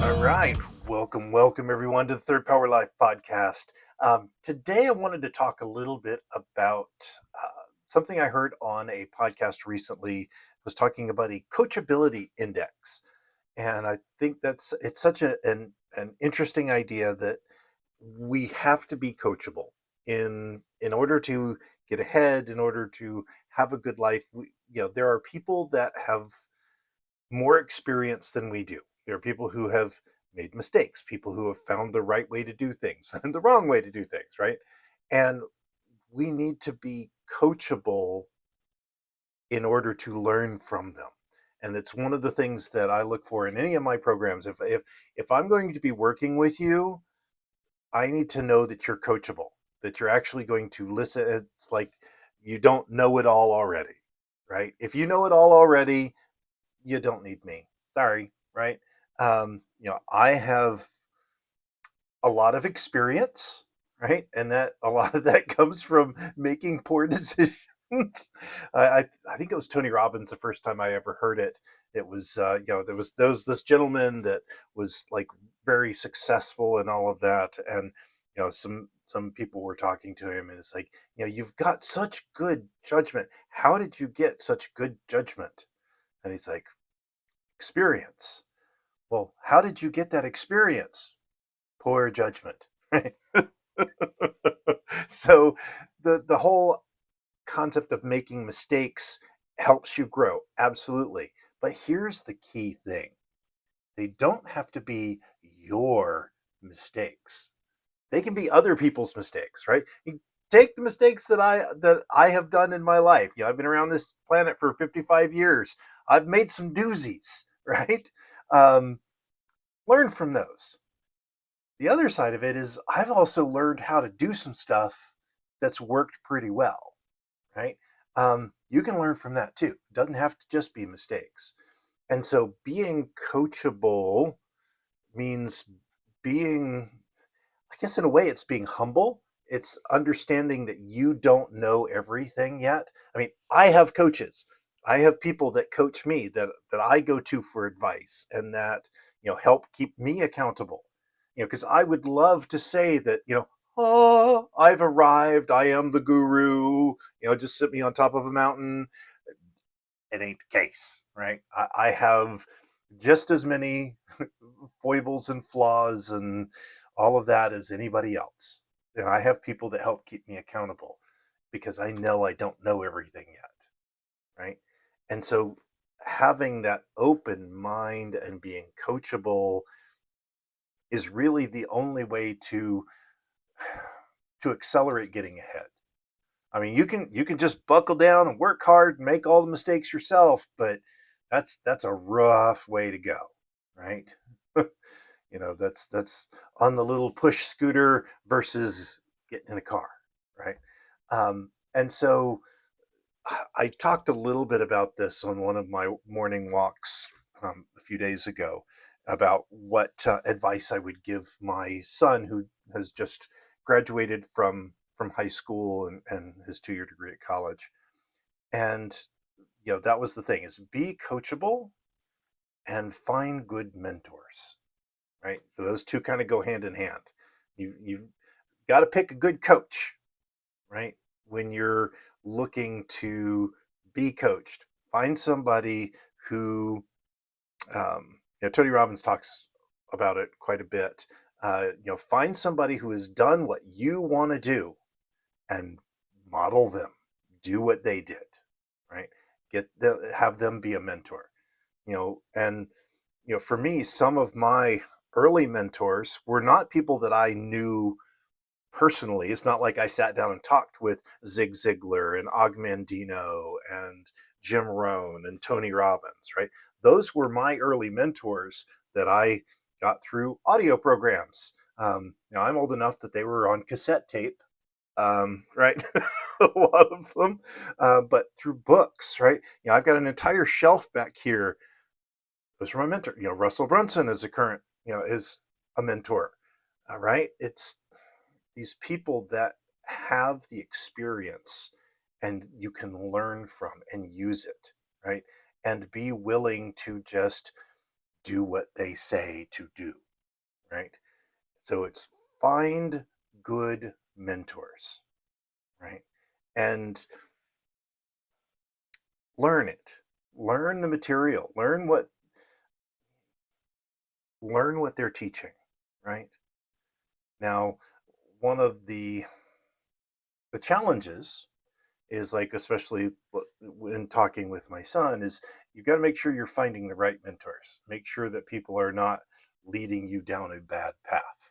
All right. Welcome everyone to the Third Power Life podcast. Today, I wanted to talk a little bit about something I heard on a podcast recently. It was talking about a coachability index, and I think it's such an interesting idea that we have to be coachable in order to get ahead, in order to have a good life. There are people that have more experience than we do. There are people who have made mistakes, people who have found the right way to do things and the wrong way to do things, right? And we need to be coachable in order to learn from them. And it's one of the things that I look for in any of my programs. If I'm going to be working with you, I need to know that you're coachable, that you're actually going to listen. It's like you don't know it all already, right? If you know it all already, you don't need me. Sorry, right? I have a lot of experience, right? And that a lot of that comes from making poor decisions. I think it was Tony Robbins the first time I ever heard it. It was there was this gentleman that was like very successful and all of that, and some people were talking to him, and it's like, you've got such good judgment. How did you get such good judgment? And he's like, experience. Well, how did you get that experience? Poor judgment, right? So the whole concept of making mistakes helps you grow, absolutely. But here's the key thing. They don't have to be your mistakes. They can be other people's mistakes, right? You take the mistakes that I have done in my life. I've been around this planet for 55 years. I've made some doozies, right? Um, Learn from those. The other side of it is I've also learned how to do some stuff that's worked pretty well, right? You can learn from that too. It doesn't have to just be mistakes. And so being coachable means being, I guess in a way, it's being humble. It's understanding that you don't know everything yet. I mean, I have coaches. I have people that coach me that I go to for advice and that help keep me accountable. Because I would love to say that oh, I've arrived. I am the guru. Just sit me on top of a mountain. It ain't the case, right? I have just as many foibles and flaws and all of that as anybody else. And I have people that help keep me accountable because I know I don't know everything yet, right? And so having that open mind and being coachable is really the only way to accelerate getting ahead. I mean, you can just buckle down and work hard and make all the mistakes yourself, but that's a rough way to go, right? That's on the little push scooter versus getting in a car, right? And so I talked a little bit about this on one of my morning walks a few days ago about what advice I would give my son who has just graduated from high school and his 2-year degree at college. And that was the thing: is be coachable and find good mentors, right? So those two kind of go hand in hand. You've got to pick a good coach, right? When you're looking to be coached, find somebody who, Tony Robbins talks about it quite a bit. Find somebody who has done what you want to do and model them, do what they did, right? Have them be a mentor, and for me, some of my early mentors were not people that I knew personally. It's not like I sat down and talked with Zig Ziglar and Og Mandino and Jim Rohn and Tony Robbins, right? Those were my early mentors that I got through audio programs. I'm old enough that they were on cassette tape, right? A lot of them, but through books, right? I've got an entire shelf back here. Those are my mentor. Russell Brunson is a current, is a mentor, right? It's these people that have the experience and you can learn from and use it, right? And be willing to just do what they say to do, right? So it's find good mentors, right? And learn it. Learn the material. Learn what they're teaching, right? Now, one of the challenges is, like, especially when talking with my son, is you've got to make sure you're finding the right mentors. Make sure that people are not leading you down a bad path.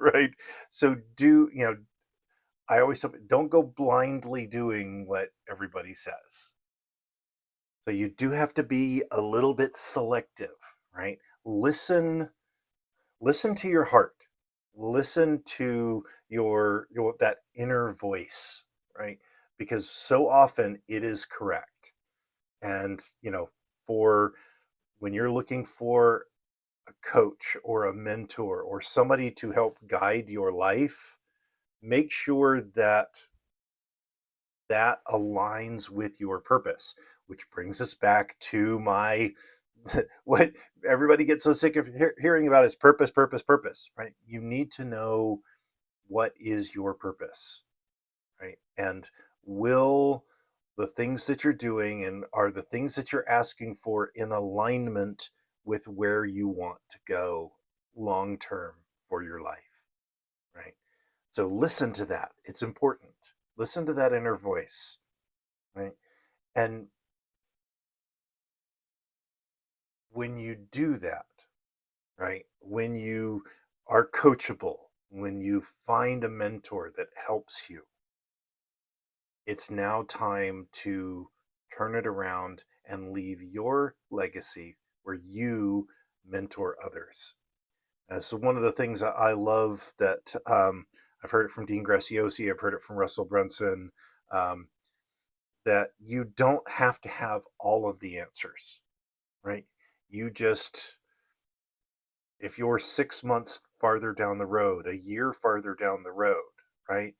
Right? So I always tell don't go blindly doing what everybody says. So you do have to be a little bit selective, right? Listen to your heart. Listen to your that inner voice, right? Because so often it is correct. And for when you're looking for a coach or a mentor or somebody to help guide your life, make sure that that aligns with your purpose, which brings us back to my what everybody gets so sick of hearing about is purpose, purpose, purpose, right? You need to know what is your purpose, right? And will the things that you're doing and are the things that you're asking for in alignment with where you want to go long term for your life, right? So listen to that. It's important. Listen to that inner voice, right? And when you do that, right, when you are coachable, when you find a mentor that helps you, it's now time to turn it around and leave your legacy where you mentor others. So one of the things I love that I've heard it from Dean Graziosi, I've heard it from Russell Brunson, um, that you don't have to have all of the answers, right? You just, if you're 6 months farther down the road, a year farther down the road, right?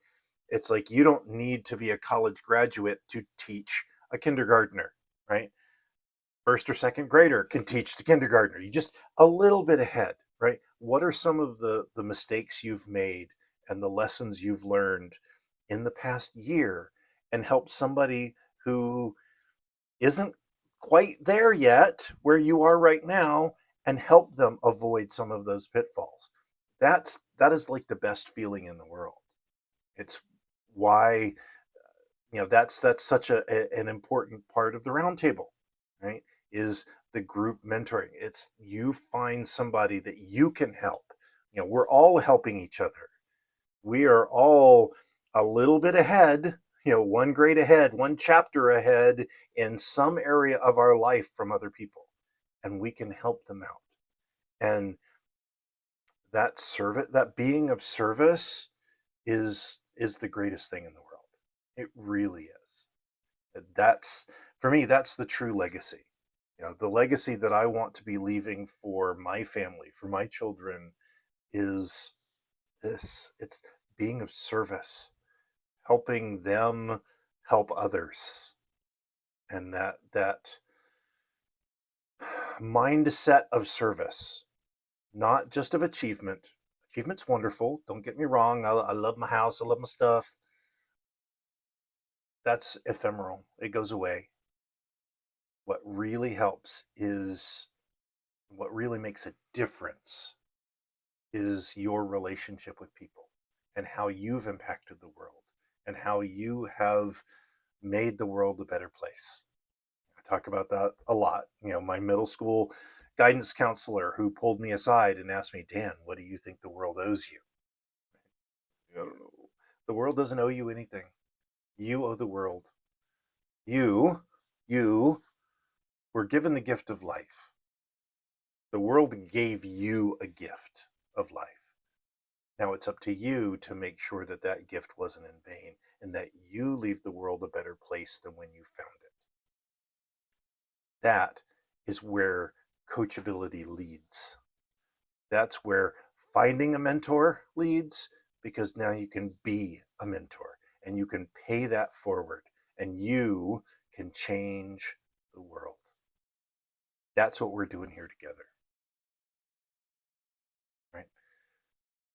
It's like you don't need to be a college graduate to teach a kindergartner, right? First or second grader can teach the kindergartner. You just a little bit ahead, right? What are some of the mistakes you've made and the lessons you've learned in the past year, and help somebody who isn't quite there yet where you are right now, and help them avoid some of those pitfalls. That is like the best feeling in the world. It's why that's such an important part of the roundtable, right? Is the group mentoring. It's you find somebody that you can help. We're all helping each other. We are all a little bit ahead, one grade ahead, one chapter ahead in some area of our life from other people, and we can help them out. And that being of service is the greatest thing in the world. It really is. That's for me, that's the true legacy. The legacy that I want to be leaving for my family, for my children, is this. It's being of service, helping them help others. And that mindset of service, not just of achievement. Achievement's wonderful, don't get me wrong. I love my house, I love my stuff. That's ephemeral, it goes away. What really helps is, what really makes a difference is your relationship with people, and how you've impacted the world, and how you have made the world a better place. I talk about that a lot. My middle school guidance counselor who pulled me aside and asked me, Dan, what do you think the world owes you? I don't know. The world doesn't owe you anything. You owe the world. You were given the gift of life. The world gave you a gift of life. Now it's up to you to make sure that that gift wasn't in vain, and that you leave the world a better place than when you found it. That is where coachability leads. That's where finding a mentor leads, because now you can be a mentor and you can pay that forward, and you can change the world. That's what we're doing here together.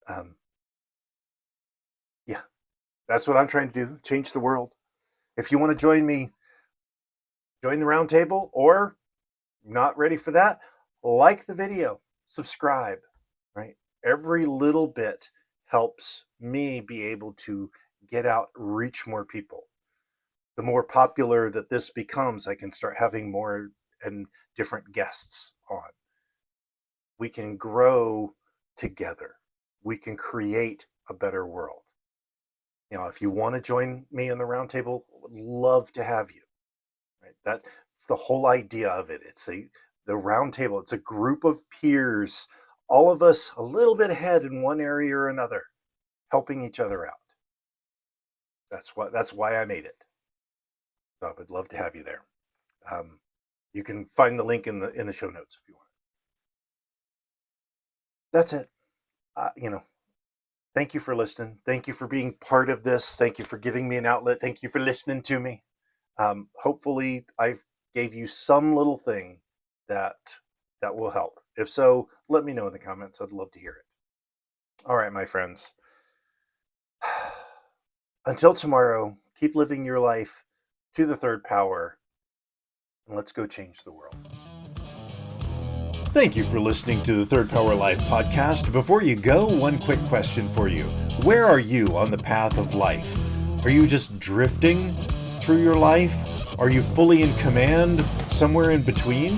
Um, yeah, that's what I'm trying to do, change the world. If you want to join me, join the round table, or not ready for that, like the video, subscribe, right? Every little bit helps me be able to get out, reach more people. The more popular that this becomes, I can start having more and different guests on. We can grow together. We can create a better world. You know, if you want to join me in the roundtable, would love to have you. Right? That's the whole idea of it. The roundtable. It's a group of peers, all of us a little bit ahead in one area or another, helping each other out. That's why I made it. So I would love to have you there. You can find the link in the show notes if you want. That's it. Thank you for listening. Thank you for being part of this. Thank you for giving me an outlet. Thank you for listening to me. Hopefully I gave you some little thing that will help. If so, let me know in the comments. I'd love to hear it. All right, my friends. Until tomorrow, keep living your life to the third power, and let's go change the world. Thank you for listening to the Third Power Life podcast. Before you go, one quick question for you. Where are you on the path of life? Are you just drifting through your life? Are you fully in command, somewhere in between?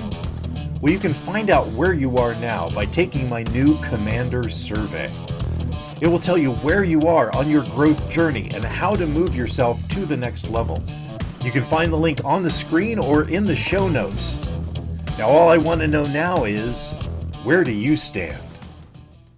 Well, you can find out where you are now by taking my new Commander Survey. It will tell you where you are on your growth journey and how to move yourself to the next level. You can find the link on the screen or in the show notes. Now, all I want to know now is, where do you stand?